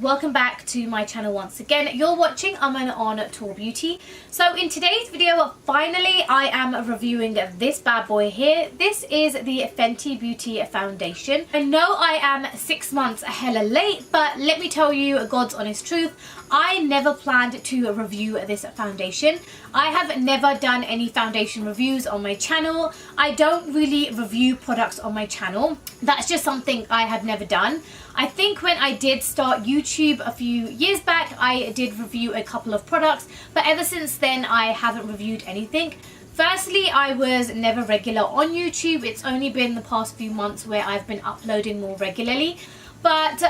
welcome back to my channel once again. You're watching Aman on Taur Beauty. So in today's video, finally I am reviewing this bad boy here. This is the Fenty Beauty foundation. I know I am 6 months hella late, but let me tell you God's honest truth, I never planned to review this foundation. I have never done any foundation reviews on my channel. I don't really review products on my channel. That's just something I have never done. I think when I did start YouTube a few years back, I did review a couple of products, but ever since then I haven't reviewed anything. Firstly, I was never regular on YouTube. It's only been the past few months where I've been uploading more regularly. But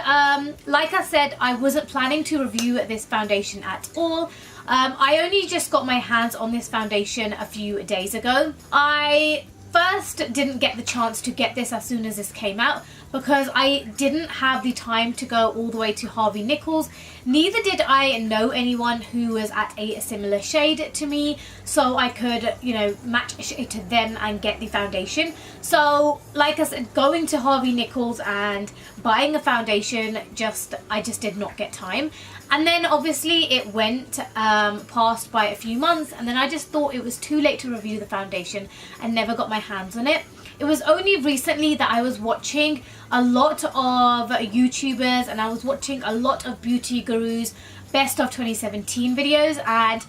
like I said, I wasn't planning to review this foundation at all. I only just got my hands on this foundation a few days ago. I first didn't get the chance to get this as soon as this came out because I didn't have the time to go all the way to Harvey Nichols. Neither did I know anyone who was at a similar shade to me, so I could, you know, match a shade to them and get the foundation. So like I said, going to Harvey Nichols and buying a foundation, I just did not get time. And then obviously it went past by a few months, and then I just thought it was too late to review the foundation and never got my hands on it. It was only recently that I was watching a lot of YouTubers and I was watching a lot of beauty gurus best of 2017 videos, and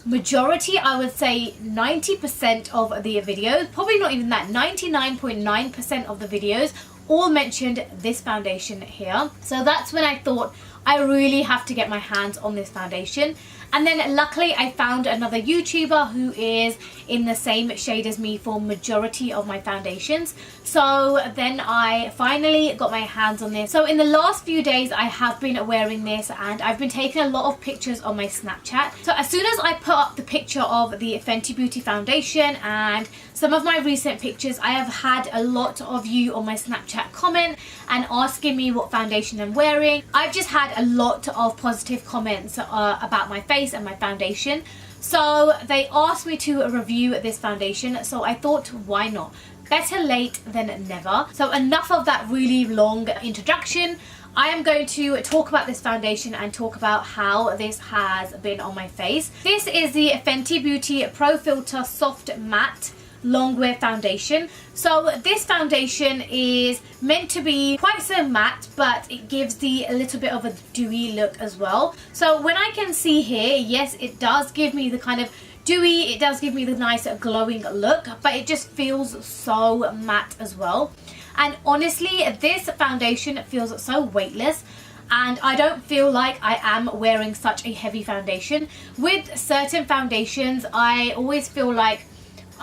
majority, I would say 90% of the videos, probably not even that, 99.9% of the videos all mentioned this foundation here. So that's when I thought I really have to get my hands on this foundation. And then luckily I found another YouTuber who is in the same shade as me for majority of my foundations. So then I finally got my hands on this. So in the last few days I have been wearing this and I've been taking a lot of pictures on my Snapchat. So as soon as I put up the picture of the Fenty Beauty foundation and some of my recent pictures, I have had a lot of you on my Snapchat comment and asking me what foundation I'm wearing. I've just had a lot of positive comments about my face and my foundation, so they asked me to review this foundation, so I thought why not, better late than never. So enough of that really long introduction. I am going to talk about this foundation and talk about how this has been on my face. This is the Fenty Beauty Pro Filter Soft Matte Long Wear Foundation. So this foundation is meant to be quite so matte, but it gives the a little bit of a dewy look as well. So when I can see here, yes, it does give me the kind of dewy, it does give me the nice glowing look, but it just feels so matte as well. And honestly, this foundation feels so weightless, and I don't feel like I am wearing such a heavy foundation. With certain foundations, I always feel like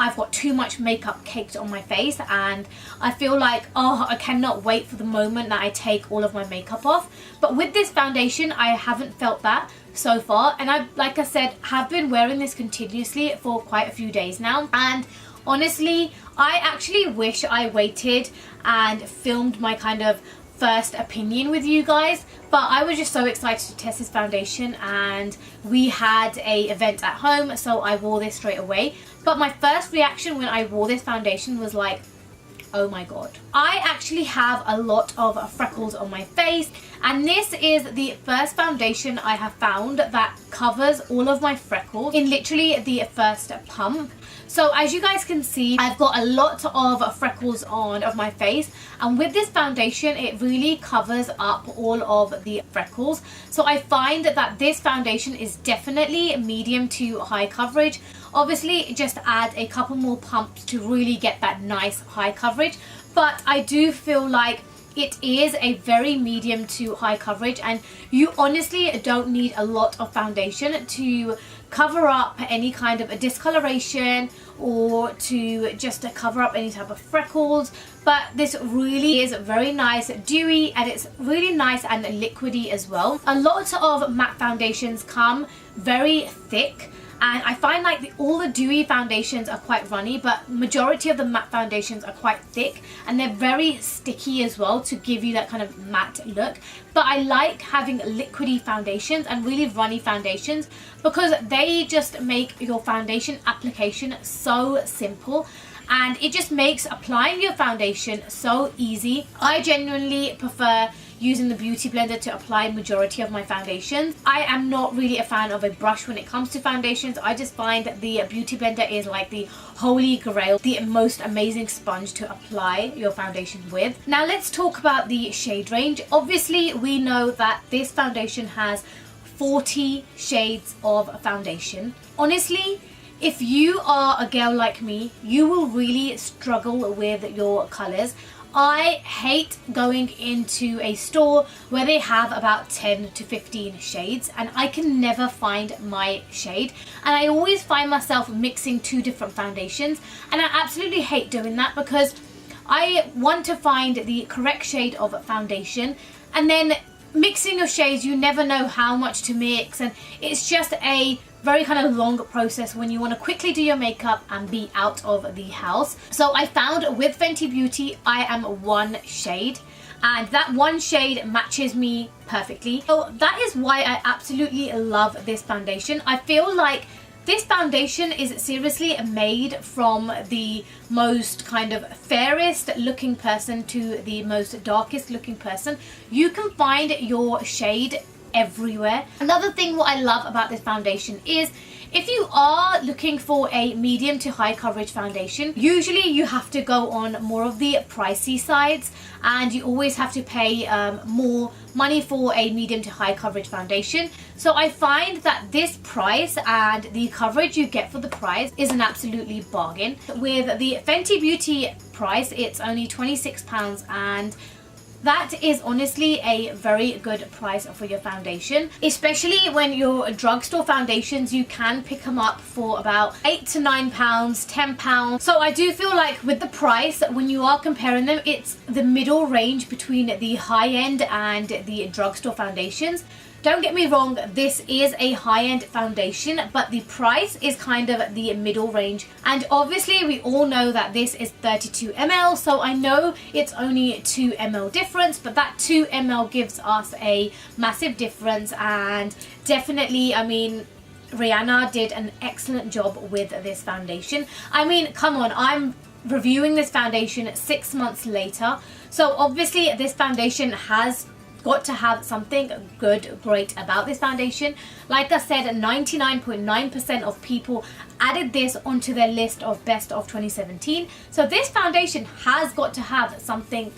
I've got too much makeup caked on my face and I feel like, oh, I cannot wait for the moment that I take all of my makeup off. But with this foundation, I haven't felt that so far, and I, like I said, have been wearing this continuously for quite a few days now. And honestly, I actually wish I waited and filmed my kind of first opinion with you guys, but I was just so excited to test this foundation and we had a event at home, so I wore this straight away. But my first reaction when I wore this foundation was like, oh my god. I actually have a lot of freckles on my face, and this is the first foundation I have found that covers all of my freckles in literally the first pump. So as you guys can see, I've got a lot of freckles on my face, and with this foundation it really covers up all of the freckles. So I find that this foundation is definitely medium to high coverage. Obviously just add a couple more pumps to really get that nice high coverage, but I do feel like it is a very medium to high coverage, and you honestly don't need a lot of foundation to cover up any kind of a discoloration or to just cover up any type of freckles. But this really is very nice, dewy, and it's really nice and liquidy as well. A lot of matte foundations come very thick, and I find like all the dewy foundations are quite runny, but majority of the matte foundations are quite thick and they're very sticky as well to give you that kind of matte look. But I like having liquidy foundations and really runny foundations because they just make your foundation application so simple. and it just makes applying your foundation so easy. I genuinely prefer using the beauty blender to apply majority of my foundations. I am not really a fan of a brush when it comes to foundations. I just find that the beauty blender is like the holy grail, the most amazing sponge to apply your foundation with. Now let's talk about the shade range. Obviously we know that this foundation has 40 shades of foundation. Honestly, if you are a girl like me, you will really struggle with your colors. I hate going into a store where they have about 10 to 15 shades and I can never find my shade, and I always find myself mixing two different foundations, and I absolutely hate doing that because I want to find the correct shade of foundation, and then mixing your shades, you never know how much to mix, and it's just a very kind of long process when you want to quickly do your makeup and be out of the house. So I found with Fenty Beauty I am one shade, and that one shade matches me perfectly. So that is why I absolutely love this foundation. I feel like this foundation is seriously made from the most kind of fairest looking person to the most darkest looking person. You can find your shade everywhere. Another thing what I love about this foundation is if you are looking for a medium to high coverage foundation, usually you have to go on more of the pricey sides and you always have to pay more money for a medium to high coverage foundation. So I find that this price and the coverage you get for the price is an absolutely bargain. With the Fenty Beauty price, it's only £26, and that is honestly a very good price for your foundation, especially when your drugstore foundations, you can pick them up for about £8 to £9, £10. So I do feel like with the price, when you are comparing them, it's the middle range between the high end and the drugstore foundations. Don't get me wrong, this is a high-end foundation, but the price is kind of the middle range. And obviously we all know that this is 32 ml, so I know it's only 2 ml difference, but that 2 ml gives us a massive difference. And definitely, I mean, Rihanna did an excellent job with this foundation. I mean, come on, I'm reviewing this foundation 6 months later, so obviously this foundation has got to have something great about this foundation. Like I said, 99.9% of people added this onto their list of best of 2017. So this foundation has got to have something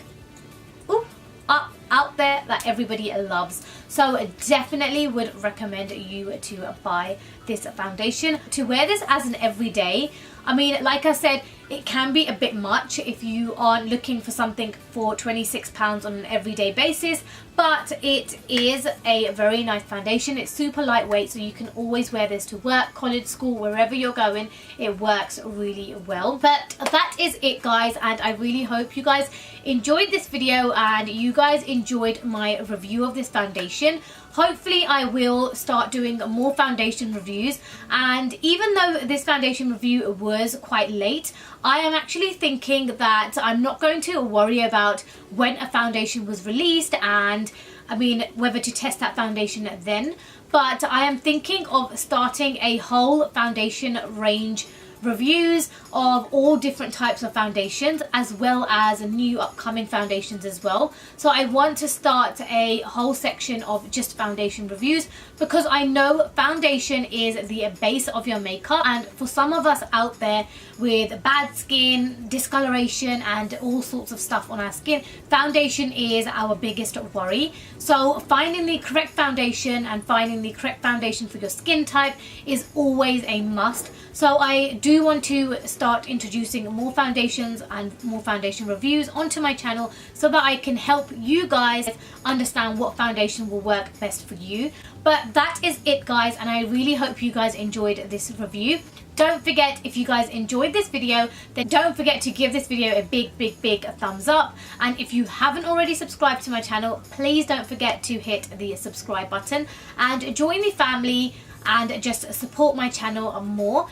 out there that everybody loves. So definitely would recommend you to buy this foundation. To wear this as an everyday, I mean, like I said, it can be a bit much if you are looking for something for £26 on an everyday basis, but it is a very nice foundation. It's super lightweight, so you can always wear this to work, college, school, wherever you're going. It works really well. But that is it, guys, and I really hope you guys enjoyed this video and you guys enjoyed my review of this foundation. Hopefully I will start doing more foundation reviews, and even though this foundation review was quite late, I am actually thinking that I'm not going to worry about when a foundation was released and I mean whether to test that foundation then, but I am thinking of starting a whole foundation range reviews of all different types of foundations, as well as new upcoming foundations as well. So I want to start a whole section of just foundation reviews, because I know foundation is the base of your makeup, and for some of us out there with bad skin, discoloration and all sorts of stuff on our skin, foundation is our biggest worry. So finding the correct foundation and finding the correct foundation for your skin type is always a must. So I do want to start introducing more foundations and more foundation reviews onto my channel so that I can help you guys understand what foundation will work best for you. But that is it, guys, and I really hope you guys enjoyed this review. Don't forget, if you guys enjoyed this video, then don't forget to give this video a big thumbs up. And if you haven't already subscribed to my channel, please don't forget to hit the subscribe button and join the family and just support my channel more.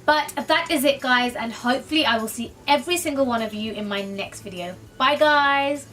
But that is it, guys, and hopefully I will see every single one of you in my next video. Bye, guys.